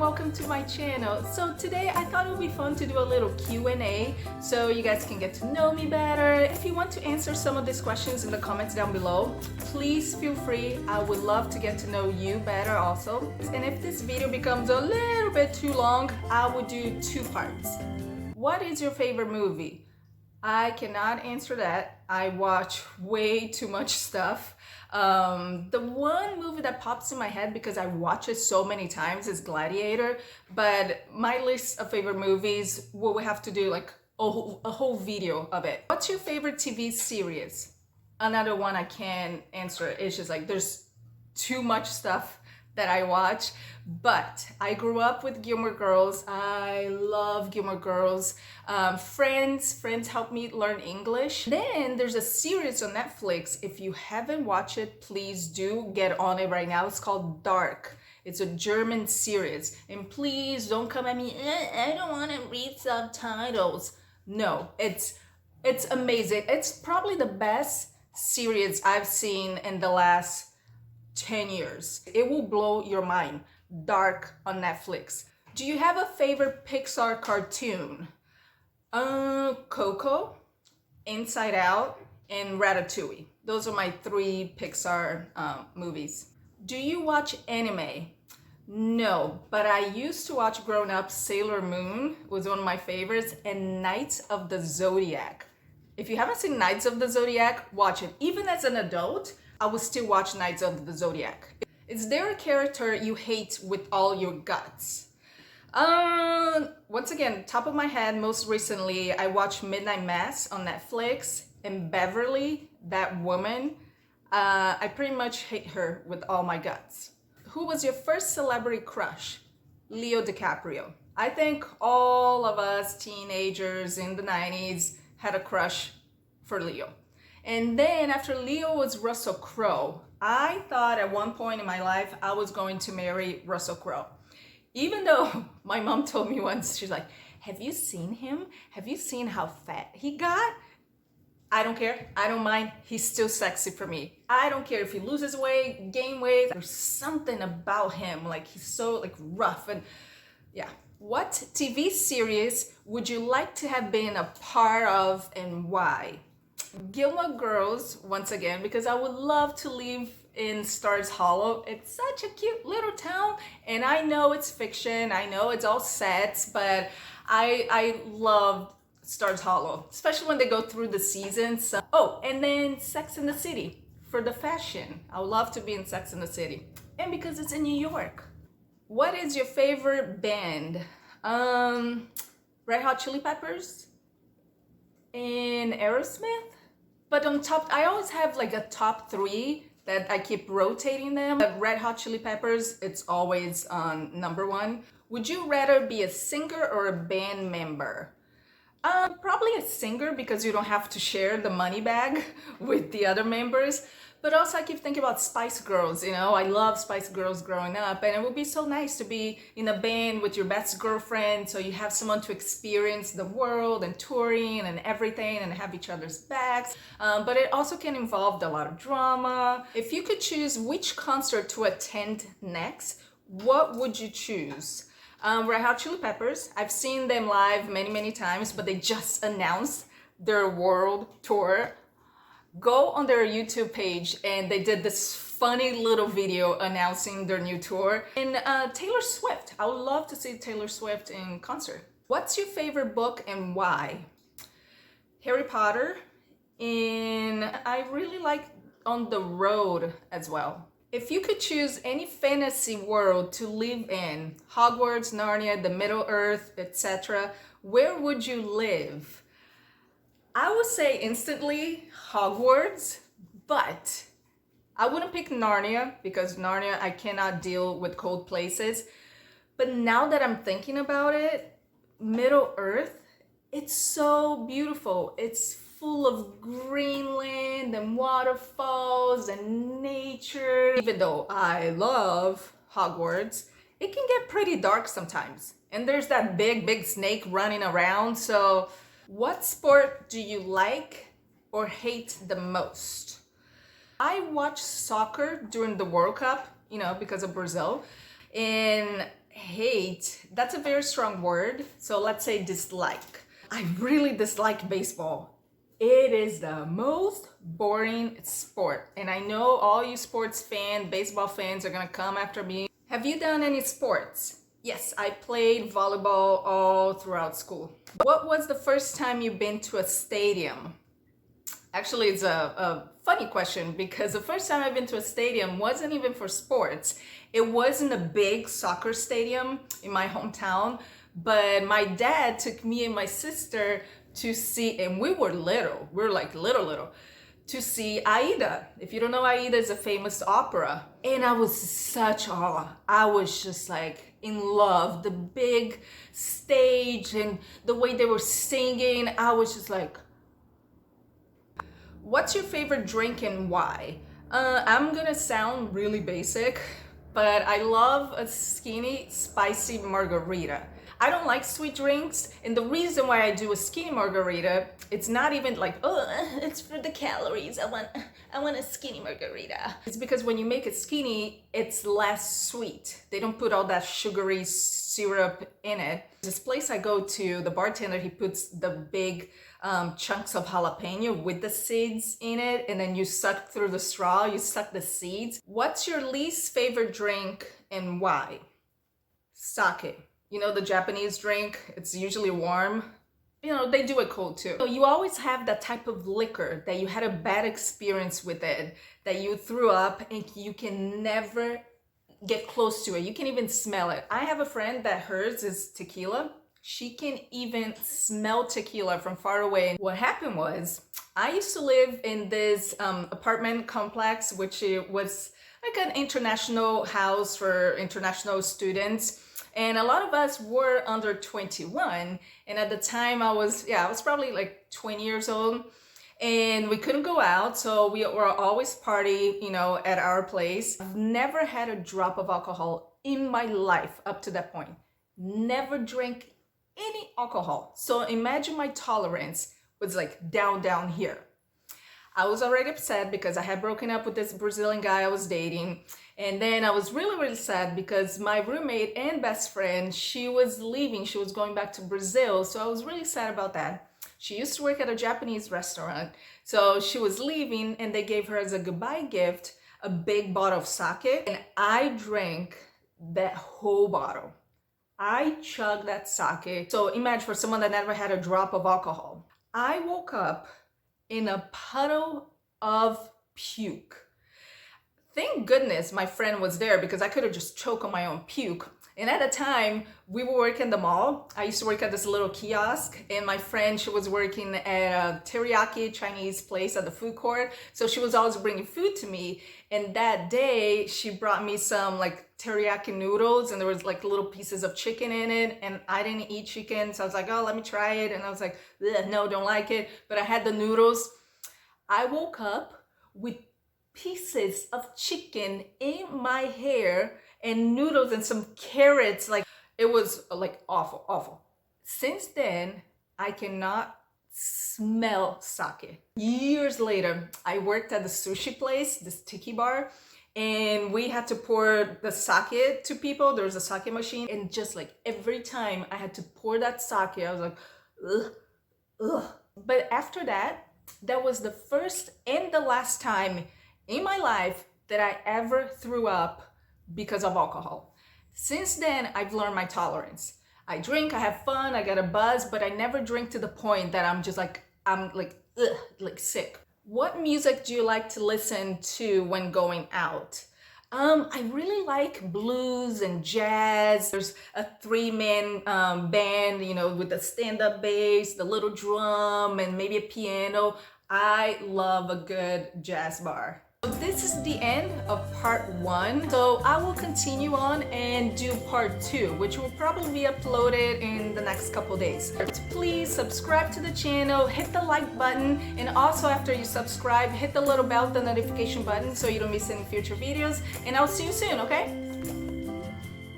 welcome to my channel. So today I thought it would be fun to do a little Q&A so you guys can get to know me better. If you want to answer some of these questions in the comments down below, please feel free. I would love to get to know you better also. And if this video becomes a little bit too long, I will do two parts. What is your favorite movie? I cannot answer that. I watch way too much stuff. The one movie that pops in my head because I watch it so many times is Gladiator, but my list of favorite movies, we have to do like a whole video of it. What's your favorite TV series? Another one I can't answer. It's just like there's too much stuff that I watch, but I grew up with Gilmore Girls. I love Gilmore Girls. Friends helped me learn English. Then there's a series on Netflix. If you haven't watched it, please do get on it right now. It's called Dark. It's a German series. And please don't come at me, I don't want to read subtitles. No, it's amazing. It's probably the best series I've seen in the last 10 years. It will blow your mind. Dark on Netflix. Do you have a favorite Pixar cartoon? Coco, Inside Out, and Ratatouille. Those are my three Pixar movies. Do you watch anime? No, but I used to watch growing up. Sailor Moon was one of my favorites, and Knights of the Zodiac. If you haven't seen Knights of the Zodiac, watch it. Even as an adult, I will still watch Knights of the Zodiac. Is there a character you hate with all your guts? Once again, top of my head, most recently, I watched Midnight Mass on Netflix, and Beverly, that woman, I pretty much hate her with all my guts. Who was your first celebrity crush? Leo DiCaprio. I think all of us teenagers in the 90s had a crush for Leo. And then after Leo was Russell Crowe. I thought at one point in my life I was going to marry Russell Crowe. Even though my mom told me once, she's like, have you seen him? Have you seen how fat he got? I don't care. I don't mind. He's still sexy for me. I don't care if he loses weight, gain weight. There's something about him. Like he's so like rough and yeah. What TV series would you like to have been a part of and why? Gilmore Girls, once again, because I would love to live in Stars Hollow. It's such a cute little town, and I know it's fiction, I know it's all sets, but I love Stars Hollow, especially when they go through the seasons. Oh, and then Sex and the City for the fashion. I would love to be in Sex and the City, and because it's in New York. What is your favorite band? Red Hot Chili Peppers and Aerosmith. But on top, I always have like a top three that I keep rotating them. Red Hot Chili Peppers, it's always on number one. Would you rather be a singer or a band member? Probably a singer because you don't have to share the money bag with the other members. But also I keep thinking about Spice Girls, you know, I love Spice Girls growing up, and it would be so nice to be in a band with your best girlfriend so you have someone to experience the world and touring and everything and have each other's backs. But it also can involve a lot of drama. If you could choose which concert to attend next, what would you choose? Red Hot Chili Peppers. I've seen them live many times, but they just announced their world tour. Go on their YouTube page and they did this funny little video announcing their new tour. And Taylor Swift. I would love to see Taylor Swift in concert. What's your favorite book and why? Harry Potter, and I really like On the Road as well. If you could choose any fantasy world to live in, Hogwarts, Narnia, the Middle Earth, etc., where would you live? I would say instantly Hogwarts, but I wouldn't pick Narnia because Narnia, I cannot deal with cold places. But now that I'm thinking about it, Middle Earth, it's so beautiful. It's full of greenland and waterfalls and nature. Even though I love Hogwarts, it can get pretty dark sometimes. And there's that big snake running around, so what sport do you like or hate the most? I watch soccer during the World Cup, you know, because of Brazil, and hate That's a very strong word. So let's say dislike. I really dislike baseball. It is the most boring sport. And I know all you sports fans, baseball fans are gonna come after me. Have you done any sports? Yes, I played volleyball all throughout school. What was the first time you've been to a stadium? Actually, it's a funny question because the first time I've been to a stadium wasn't even for sports. It wasn't a big soccer stadium in my hometown, but my dad took me and my sister to see, and we were little, we were like little, to see Aida. If you don't know, Aida is a famous opera. And I was such awe. I was just like in love. The big stage and the way they were singing, I was just like, what's your favorite drink and why? I'm gonna sound really basic, but I love a skinny, spicy margarita. I don't like sweet drinks, and the reason why I do a skinny margarita, it's not even like, oh, it's for the calories. I want a skinny margarita. It's because when you make it skinny, it's less sweet. They don't put all that sugary syrup in it. This place I go to, the bartender, he puts the big chunks of jalapeno with the seeds in it, and then you suck through the straw, you suck the seeds. What's your least favorite drink and why? Sake. You know, the Japanese drink, it's usually warm. You know, they do it cold too. So you always have that type of liquor that you had a bad experience with it, that you threw up and you can never get close to it. You can even smell it. I have a friend that hers is tequila. She can even smell tequila from far away. What happened was, I used to live in this apartment complex, which it was like an international house for international students. And a lot of us were under 21. And at the time I was probably like 20 years old. And we couldn't go out, so we were always party, you know, at our place. I've never had a drop of alcohol in my life up to that point. Never drank any alcohol. So imagine my tolerance was like down here. I was already upset because I had broken up with this Brazilian guy I was dating. And then I was really sad because my roommate and best friend, she was leaving. She was going back to Brazil. So I was really sad about that. She used to work at a Japanese restaurant. So she was leaving and they gave her as a goodbye gift a big bottle of sake. And I drank that whole bottle. I chugged that sake. So imagine for someone that never had a drop of alcohol. I woke up in a puddle of puke. Thank goodness my friend was there because I could have just choked on my own puke. And at the time, we were working in the mall. I used to work at this little kiosk, and my friend, she was working at a teriyaki Chinese place at the food court. So she was always bringing food to me. And that day, she brought me some like teriyaki noodles, and there was like little pieces of chicken in it. And I didn't eat chicken, so I was like, oh, let me try it. And I was like, no, don't like it. But I had the noodles. I woke up with pieces of chicken in my hair and noodles and some carrots. Like, it was like awful. Since then, I cannot smell sake. Years later, I worked at the sushi place, this tiki bar, and we had to pour the sake to people. There was a sake machine, and just like every time I had to pour that sake, I was like, ugh. But after that, that was the first and the last time in my life that I ever threw up because of alcohol. Since then, I've learned my tolerance. I drink, I have fun, I get a buzz, but I never drink to the point that I'm sick. What music do you like to listen to when going out? I really like blues and jazz. There's a 3-man band, you know, with the stand-up bass, the little drum, and maybe a piano. I love a good jazz bar. So this is the end of part 1. So I will continue on and do part 2, which will probably be uploaded in the next couple days. Please subscribe to the channel, hit the like button, and also after you subscribe, hit the little bell, the notification button, so you don't miss any future videos. And I'll see you soon, okay?